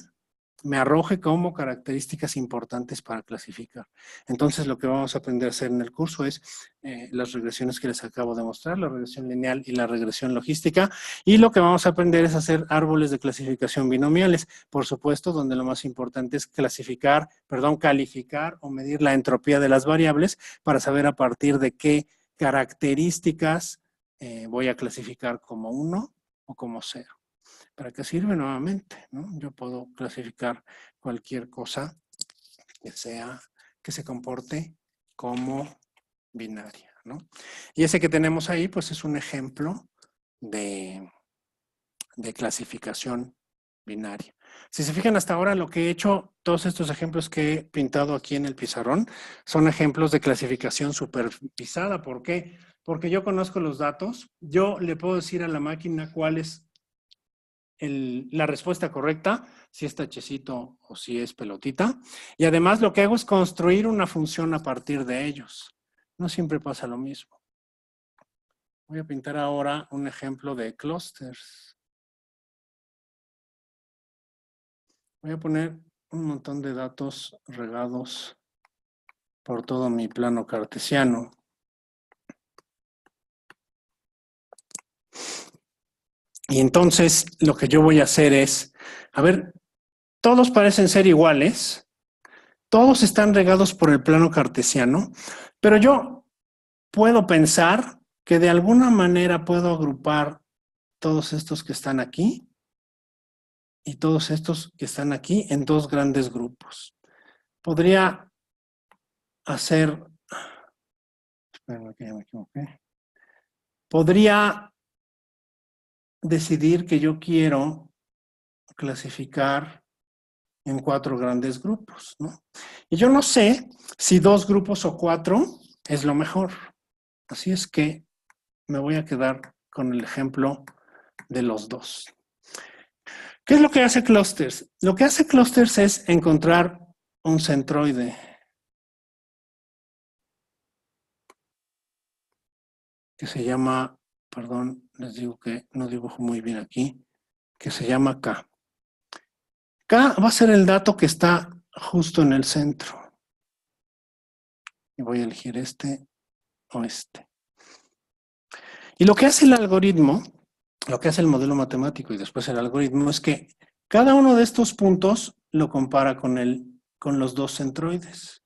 [SPEAKER 1] me arroje como características importantes para clasificar. Entonces, lo que vamos a aprender a hacer en el curso es las regresiones que les acabo de mostrar, la regresión lineal y la regresión logística, y lo que vamos a aprender es hacer árboles de clasificación binomiales, por supuesto, donde lo más importante es calificar o medir la entropía de las variables para saber a partir de qué características voy a clasificar como 1 o como 0. ¿Para qué sirve nuevamente? ¿No? Yo puedo clasificar cualquier cosa que se comporte como binaria. ¿no? Y ese que tenemos ahí, pues es un ejemplo de clasificación binaria. Si se fijan hasta ahora, lo que he hecho, todos estos ejemplos que he pintado aquí en el pizarrón, son ejemplos de clasificación supervisada. ¿Por qué? Porque yo conozco los datos, yo le puedo decir a la máquina cuál es la respuesta correcta, si es tachecito o si es pelotita. Y además lo que hago es construir una función a partir de ellos. No siempre pasa lo mismo. Voy a pintar ahora un ejemplo de clusters. Voy a poner un montón de datos regados por todo mi plano cartesiano. Y entonces lo que yo voy a hacer es, a ver, todos parecen ser iguales, todos están regados por el plano cartesiano, pero yo puedo pensar que de alguna manera puedo agrupar todos estos que están aquí y todos estos que están aquí en dos grandes grupos. Podría hacer, espérame que ya me equivoqué, podría decidir que yo quiero clasificar en 4 grandes grupos, ¿no? Y yo no sé si 2 grupos o 4 es lo mejor. Así es que me voy a quedar con el ejemplo de los 2. ¿Qué es lo que hace Clusters? Lo que hace Clusters es encontrar un centroide. Que se llama, perdón, les digo que no dibujo muy bien aquí, que se llama K. K va a ser el dato que está justo en el centro. Y voy a elegir este o este. Y lo que hace el algoritmo, lo que hace el modelo matemático y después el algoritmo es que cada uno de estos puntos lo compara con los 2 centroides.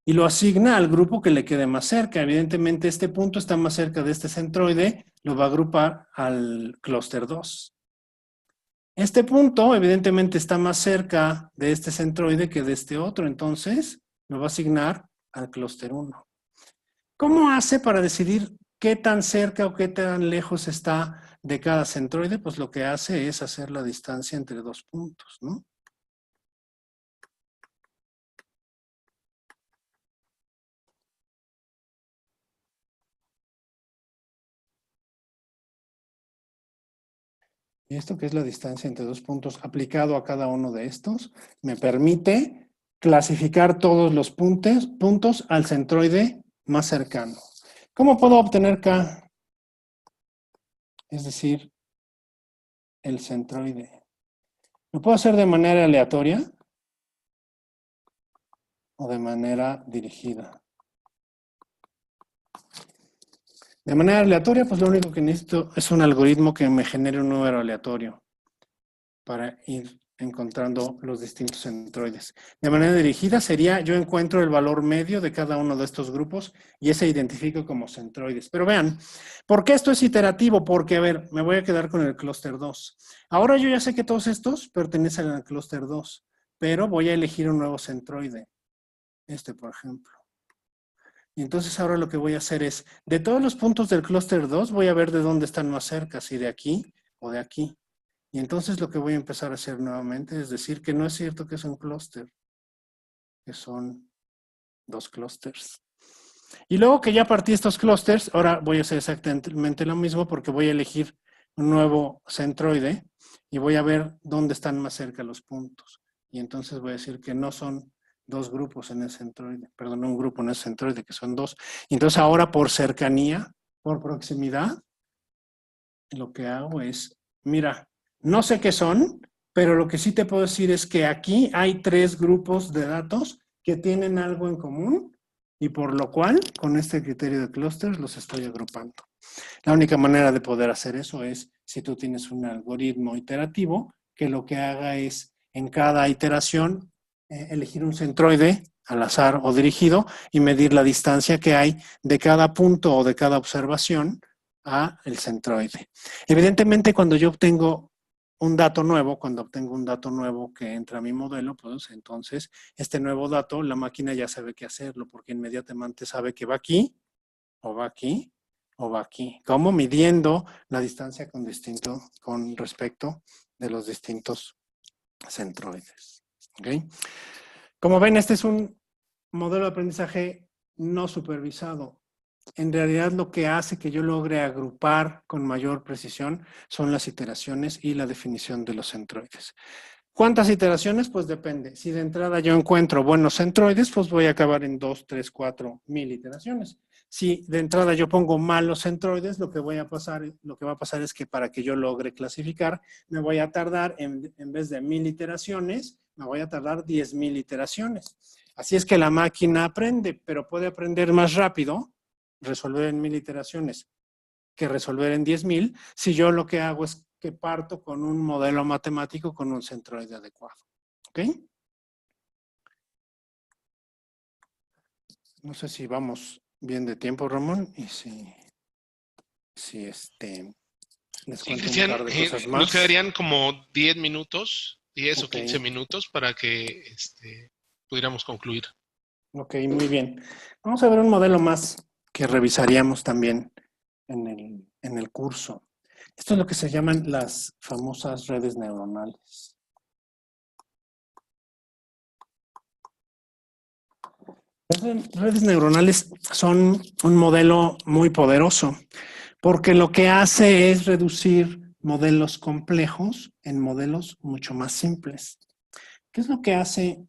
[SPEAKER 1] Y lo asigna al grupo que le quede más cerca. Evidentemente este punto está más cerca de este centroide, lo va a agrupar al clúster 2. Este punto evidentemente está más cerca de este centroide que de este otro, entonces lo va a asignar al clúster 1. ¿Cómo hace para decidir qué tan cerca o qué tan lejos está de cada centroide? Pues lo que hace es hacer la distancia entre 2 puntos, ¿no? Y esto que es la distancia entre 2 puntos aplicado a cada uno de estos, me permite clasificar todos los puntos al centroide más cercano. ¿Cómo puedo obtener K? Es decir, el centroide. ¿Lo puedo hacer de manera aleatoria o de manera dirigida? De manera aleatoria, pues lo único que necesito es un algoritmo que me genere un número aleatorio para ir encontrando los distintos centroides. De manera dirigida sería, yo encuentro el valor medio de cada uno de estos grupos y ese identifico como centroides. Pero vean, ¿por qué esto es iterativo? Porque, a ver, me voy a quedar con el clúster 2. Ahora yo ya sé que todos estos pertenecen al clúster 2, pero voy a elegir un nuevo centroide. Este, por ejemplo. Y entonces ahora lo que voy a hacer es, de todos los puntos del clúster 2, voy a ver de dónde están más cerca, si de aquí o de aquí. Y entonces lo que voy a empezar a hacer nuevamente es decir que no es cierto que es un clúster, que son 2 clústeres. Y luego que ya partí estos clústeres, ahora voy a hacer exactamente lo mismo porque voy a elegir un nuevo centroide y voy a ver dónde están más cerca los puntos. Y entonces voy a decir que no son 2 grupos en el centroide, perdón, un grupo en el centroide, que son 2. Y entonces ahora por cercanía, por proximidad, lo que hago es, mira, no sé qué son, pero lo que sí te puedo decir es que aquí hay 3 grupos de datos que tienen algo en común y por lo cual, con este criterio de clústeres, los estoy agrupando. La única manera de poder hacer eso es si tú tienes un algoritmo iterativo que lo que haga es en cada iteración elegir un centroide al azar o dirigido y medir la distancia que hay de cada punto o de cada observación a el centroide. Evidentemente, cuando yo obtengo un dato nuevo, cuando obtengo un dato nuevo que entra a mi modelo, pues entonces este nuevo dato, la máquina ya sabe qué hacerlo, porque inmediatamente sabe que va aquí o va aquí, o va aquí. ¿Cómo? Midiendo la distancia con respecto de los distintos centroides. ¿Ok? Como ven, este es un modelo de aprendizaje no supervisado. En realidad lo que hace que yo logre agrupar con mayor precisión son las iteraciones y la definición de los centroides. ¿Cuántas iteraciones? Pues depende. Si de entrada yo encuentro buenos centroides, pues voy a acabar en 2, 3, 4 mil iteraciones. Si de entrada yo pongo malos centroides, lo que va a pasar es que para que yo logre clasificar, me voy a tardar, en vez de 1000 iteraciones, me voy a tardar 10,000 iteraciones. Así es que la máquina aprende, pero puede aprender más rápido, resolver en 1000 iteraciones, que resolver en 10,000, si yo lo que hago es que parto con un modelo matemático con un centroide adecuado. ¿Ok? No sé si vamos bien de tiempo, Ramón, y si les
[SPEAKER 2] Sí,
[SPEAKER 1] cuento un
[SPEAKER 2] Cristian,
[SPEAKER 1] par de cosas
[SPEAKER 2] nos
[SPEAKER 1] más.
[SPEAKER 2] quedarían como 10 minutos, 10 o
[SPEAKER 1] Ok,
[SPEAKER 2] 15 minutos para que pudiéramos concluir.
[SPEAKER 1] ok, muy bien. Vamos a ver un modelo más que revisaríamos también en el curso. Esto es lo que se llaman las famosas redes neuronales. Las redes neuronales son un modelo muy poderoso porque lo que hace es reducir modelos complejos en modelos mucho más simples. ¿Qué es lo que hace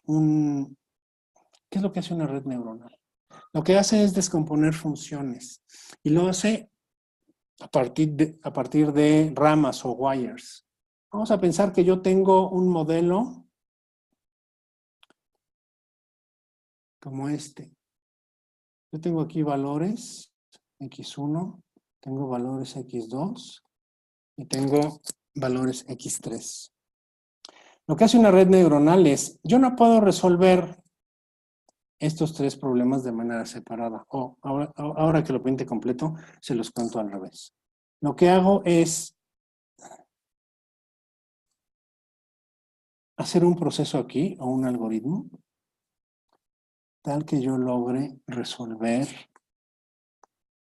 [SPEAKER 1] qué es lo que hace una red neuronal? Lo que hace es descomponer funciones y lo hace a partir de ramas o wires. Vamos a pensar que yo tengo un modelo como este. Yo tengo aquí valores x1, tengo valores x2 y tengo valores x3. Lo que hace una red neuronal es, yo no puedo resolver estos tres problemas de manera separada. Ahora que lo pinte completo, se los cuento al revés. Lo que hago es hacer un proceso aquí, o un algoritmo, tal que yo logre resolver,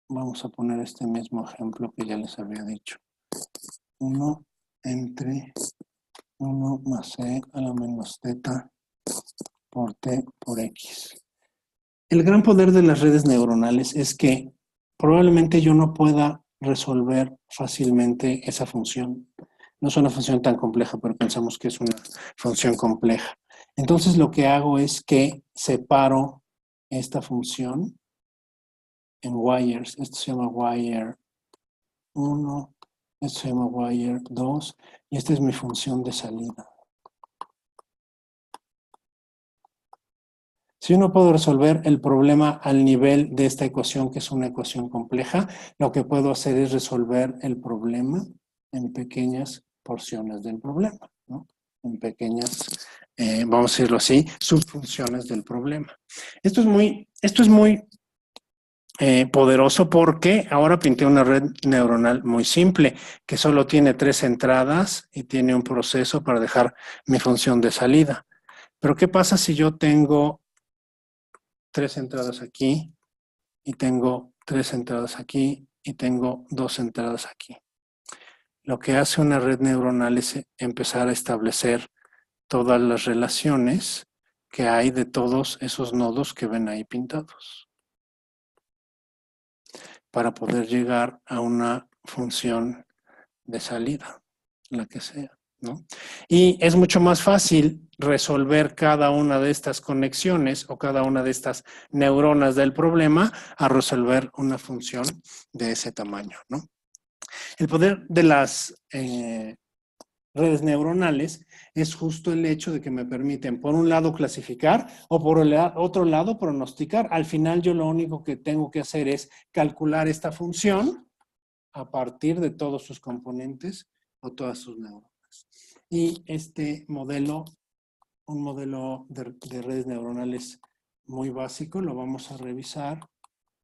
[SPEAKER 1] vamos a poner este mismo ejemplo que ya les había dicho. 1 entre 1 más c a la menos θ por t por x. El gran poder de las redes neuronales es que probablemente yo no pueda resolver fácilmente esa función. No es una función tan compleja, pero pensamos que es una función compleja. Entonces lo que hago es que separo esta función en wires. Esto se llama wire 1, esto se llama wire 2 y esta es mi función de salida. Si yo no puedo resolver el problema al nivel de esta ecuación, que es una ecuación compleja, lo que puedo hacer es resolver el problema en pequeñas porciones del problema, ¿no? En pequeñas, vamos a decirlo así, subfunciones del problema. Esto es muy poderoso porque ahora pinté una red neuronal muy simple, que solo tiene 3 entradas y tiene un proceso para dejar mi función de salida. Pero ¿qué pasa si yo tengo 3 entradas aquí y tengo 3 entradas aquí y tengo 2 entradas aquí? Lo que hace una red neuronal es empezar a establecer todas las relaciones que hay de todos esos nodos que ven ahí pintados para poder llegar a una función de salida, la que sea, ¿no? Y es mucho más fácil resolver cada una de estas conexiones o cada una de estas neuronas del problema a resolver una función de ese tamaño, ¿no? El poder de las redes neuronales es justo el hecho de que me permiten, por un lado, clasificar o por el otro lado, pronosticar. Al final yo lo único que tengo que hacer es calcular esta función a partir de todos sus componentes o todas sus neuronas. Y este modelo, un modelo de redes neuronales muy básico, lo vamos a revisar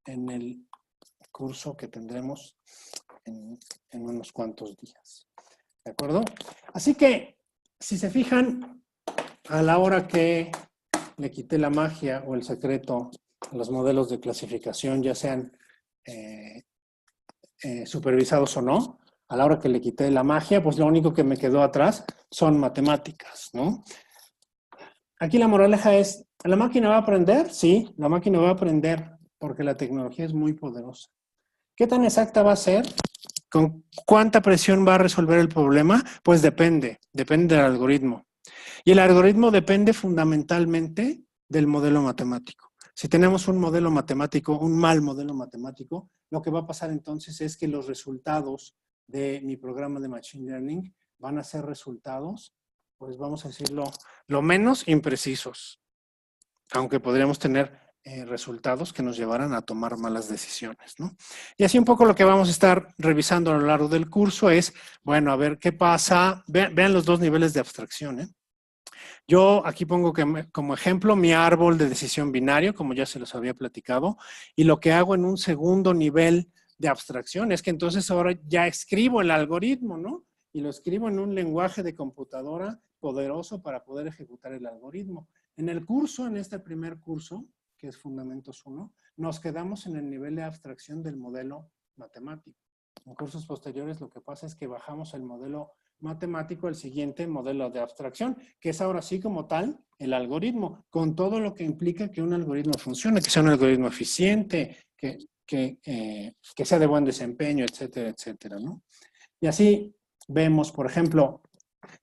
[SPEAKER 1] en el curso que tendremos en unos cuantos días. ¿De acuerdo? Así que, si se fijan, a la hora que le quité la magia o el secreto los modelos de clasificación, ya sean supervisados o no. A la hora que le quité la magia, pues lo único que me quedó atrás son matemáticas, ¿no? Aquí la moraleja es, ¿la máquina va a aprender? Sí, la máquina va a aprender porque la tecnología es muy poderosa. ¿Qué tan exacta va a ser? ¿Con cuánta presión va a resolver el problema? Pues depende del algoritmo. Y el algoritmo depende fundamentalmente del modelo matemático. Si tenemos un modelo matemático, un mal modelo matemático, lo que va a pasar entonces es que los resultados de mi programa de Machine Learning van a ser resultados, pues vamos a decirlo, lo menos imprecisos, aunque podríamos tener resultados que nos llevaran a tomar malas decisiones, ¿no? Y así un poco lo que vamos a estar revisando a lo largo del curso es, bueno, a ver qué pasa. Vean los dos niveles de abstracción, ¿eh? Yo aquí pongo como ejemplo mi árbol de decisión binario, como ya se los había platicado, y lo que hago en un segundo nivel de abstracción es que entonces ahora ya escribo el algoritmo, ¿no? Y lo escribo en un lenguaje de computadora poderoso para poder ejecutar el algoritmo. En el curso, en este primer curso, que es Fundamentos 1, nos quedamos en el nivel de abstracción del modelo matemático. En cursos posteriores lo que pasa es que bajamos el modelo matemático al siguiente modelo de abstracción, que es ahora sí como tal el algoritmo, con todo lo que implica que un algoritmo funcione, que sea un algoritmo eficiente, que sea de buen desempeño, etcétera, etcétera, ¿no? Y así vemos, por ejemplo,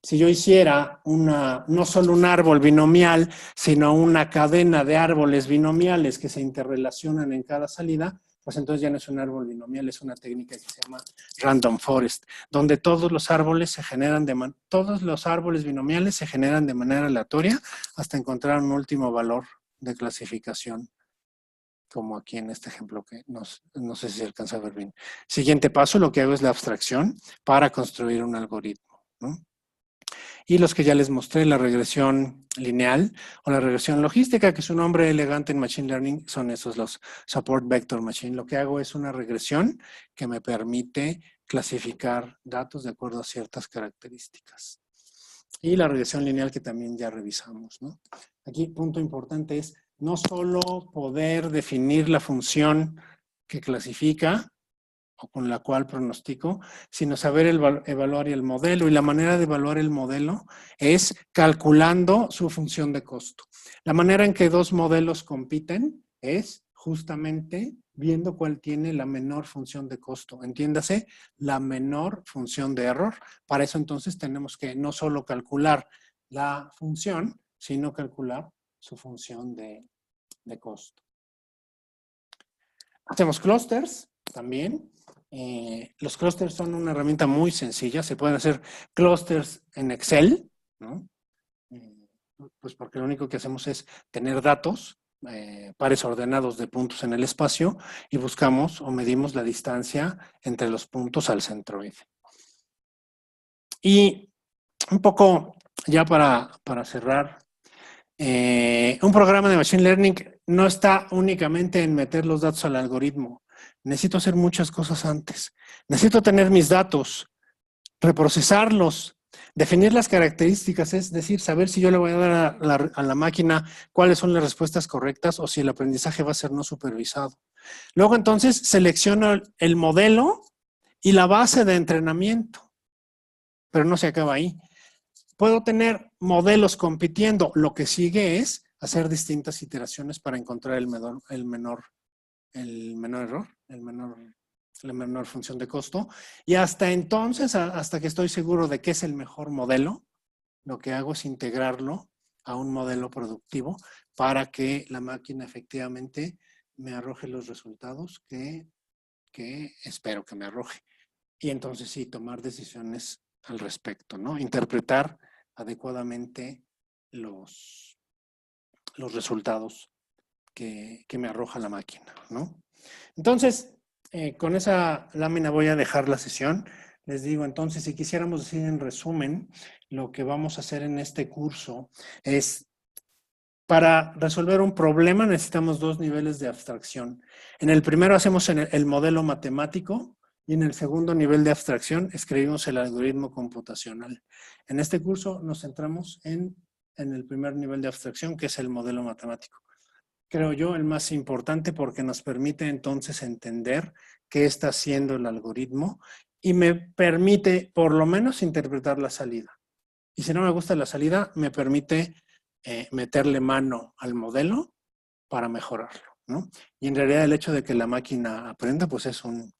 [SPEAKER 1] si yo hiciera no solo un árbol binomial, sino una cadena de árboles binomiales que se interrelacionan en cada salida, pues entonces ya no es un árbol binomial, es una técnica que se llama random forest, donde todos los árboles binomiales se generan de manera aleatoria hasta encontrar un último valor de clasificación, como aquí en este ejemplo que no sé si se alcanza a ver bien. Siguiente paso, lo que hago es la abstracción para construir un algoritmo, ¿no? Y los que ya les mostré, la regresión lineal o la regresión logística, que es un nombre elegante en Machine Learning, son esos los Support Vector Machine. Lo que hago es una regresión que me permite clasificar datos de acuerdo a ciertas características. Y la regresión lineal que también ya revisamos, ¿no? Aquí, punto importante es no solo poder definir la función que clasifica, o con la cual pronostico, sino saber evaluar el modelo. Y la manera de evaluar el modelo es calculando su función de costo. La manera en que dos modelos compiten es justamente viendo cuál tiene la menor función de costo. Entiéndase, la menor función de error. Para eso entonces tenemos que no solo calcular la función, sino calcular su función de costo. Hacemos clusters también. Los clusters son una herramienta muy sencilla. Se pueden hacer clusters en Excel, ¿no? Pues porque lo único que hacemos es tener datos, pares ordenados de puntos en el espacio y buscamos o medimos la distancia entre los puntos al centroide. Y un poco ya para cerrar, un programa de Machine Learning no está únicamente en meter los datos al algoritmo. Necesito hacer muchas cosas antes. Necesito tener mis datos, reprocesarlos, definir las características, es decir, saber si yo le voy a dar a la máquina cuáles son las respuestas correctas o si el aprendizaje va a ser no supervisado. Luego entonces selecciono el modelo y la base de entrenamiento, pero no se acaba ahí. Puedo tener modelos compitiendo. Lo que sigue es hacer distintas iteraciones para encontrar el menor error, la menor función de costo. Y hasta entonces, hasta que estoy seguro de que es el mejor modelo, lo que hago es integrarlo a un modelo productivo para que la máquina efectivamente me arroje los resultados que espero que me arroje. Y entonces sí, tomar decisiones al respecto, ¿no? Interpretar adecuadamente los resultados que me arroja la máquina, ¿no? Entonces, con esa lámina voy a dejar la sesión. Les digo, entonces, si quisiéramos decir en resumen, lo que vamos a hacer en este curso es, para resolver un problema necesitamos dos niveles de abstracción. En el primero hacemos el modelo matemático y en el segundo nivel de abstracción escribimos el algoritmo computacional. En este curso nos centramos en el primer nivel de abstracción, que es el modelo matemático. creo yo, el más importante porque nos permite entonces entender qué está haciendo el algoritmo y me permite por lo menos interpretar la salida. Y si no me gusta la salida, me permite meterle mano al modelo para mejorarlo, ¿no? Y en realidad el hecho de que la máquina aprenda, pues es un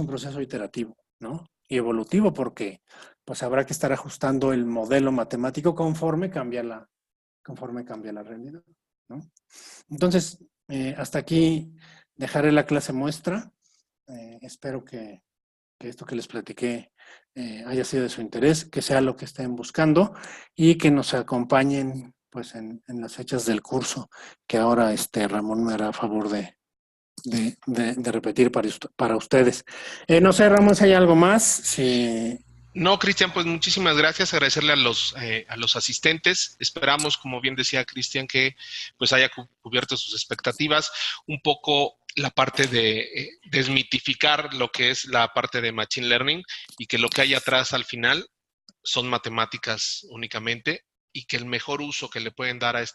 [SPEAKER 1] proceso iterativo, ¿no? Y evolutivo porque pues habrá que estar ajustando el modelo matemático conforme cambia la realidad, ¿no? Entonces, hasta aquí dejaré la clase muestra. Espero que esto que les platiqué haya sido de su interés, que sea lo que estén buscando y que nos acompañen pues en las fechas del curso que ahora Ramón me hará favor de repetir para ustedes. No sé, Ramón, si hay algo más. Si...
[SPEAKER 2] No, Cristian, pues muchísimas gracias. Agradecerle a los asistentes. Esperamos, como bien decía Cristian, que pues haya cubierto sus expectativas. Un poco la parte de desmitificar lo que es la parte de Machine Learning y que lo que hay atrás al final son matemáticas únicamente y que el mejor uso que le pueden dar a a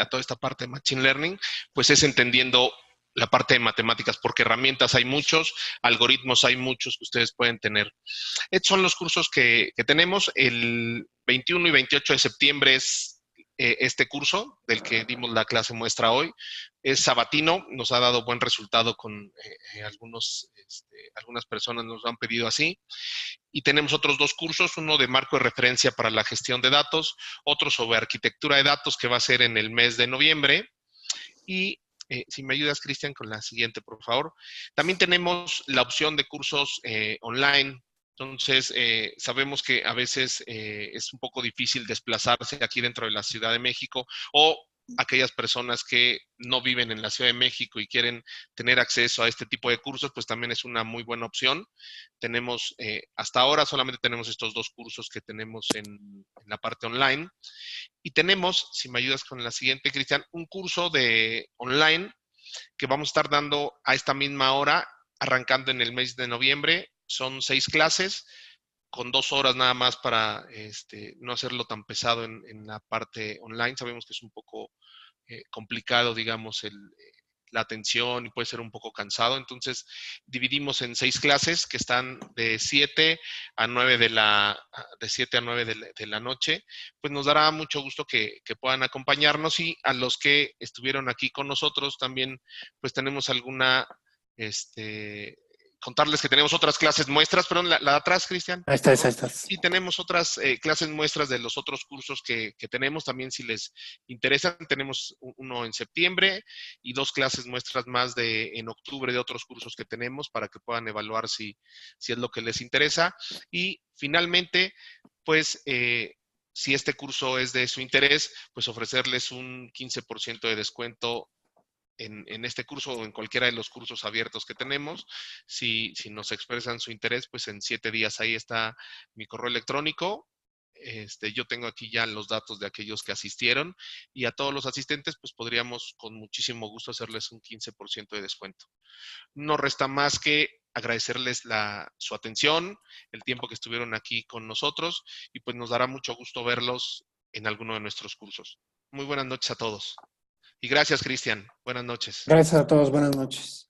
[SPEAKER 2] toda esta parte de Machine Learning, pues es entendiendo la parte de matemáticas, porque herramientas hay muchos, algoritmos hay muchos que ustedes pueden tener. Estos son los cursos que tenemos. El 21 y 28 de septiembre es este curso del que dimos la clase muestra hoy. Es sabatino, nos ha dado buen resultado con algunas personas nos lo han pedido así. Y tenemos otros dos cursos, uno de marco de referencia para la gestión de datos, otro sobre arquitectura de datos que va a ser en el mes de noviembre. Y si me ayudas, Cristian, con la siguiente, por favor. También tenemos la opción de cursos online. Entonces, sabemos que a veces es un poco difícil desplazarse aquí dentro de la Ciudad de México o aquellas personas que no viven en la Ciudad de México y quieren tener acceso a este tipo de cursos, pues también es una muy buena opción. Tenemos, hasta ahora solamente tenemos estos dos cursos que tenemos en la parte online. Y tenemos, si me ayudas con la siguiente, Cristian, un curso de online que vamos a estar dando a esta misma hora, arrancando en el mes de noviembre. Son 6 clases con 2 horas nada más para no hacerlo tan pesado en la parte online. Sabemos que es un poco complicado, digamos, la atención y puede ser un poco cansado. Entonces, dividimos en 6 clases que están de 7 a 9 de 7 a 9 de la noche. Pues nos dará mucho gusto que puedan acompañarnos y a los que estuvieron aquí con nosotros también, pues tenemos alguna, contarles que tenemos otras clases muestras, perdón, la de atrás, Cristian.
[SPEAKER 1] Ahí está, ahí está.
[SPEAKER 2] Sí, tenemos otras clases muestras de los otros cursos que tenemos. También si les interesan, tenemos uno en septiembre y 2 clases muestras más en octubre de otros cursos que tenemos para que puedan evaluar si es lo que les interesa. Y finalmente, pues, si este curso es de su interés, pues ofrecerles un 15% de descuento en este curso o en cualquiera de los cursos abiertos que tenemos. Si nos expresan su interés, pues en 7 días ahí está mi correo electrónico. Yo tengo aquí ya los datos de aquellos que asistieron y a todos los asistentes, pues podríamos con muchísimo gusto hacerles un 15% de descuento. No resta más que agradecerles su atención, el tiempo que estuvieron aquí con nosotros y pues nos dará mucho gusto verlos en alguno de nuestros cursos. Muy buenas noches a todos. Y gracias, Cristian. Buenas noches.
[SPEAKER 1] Gracias a todos, buenas noches.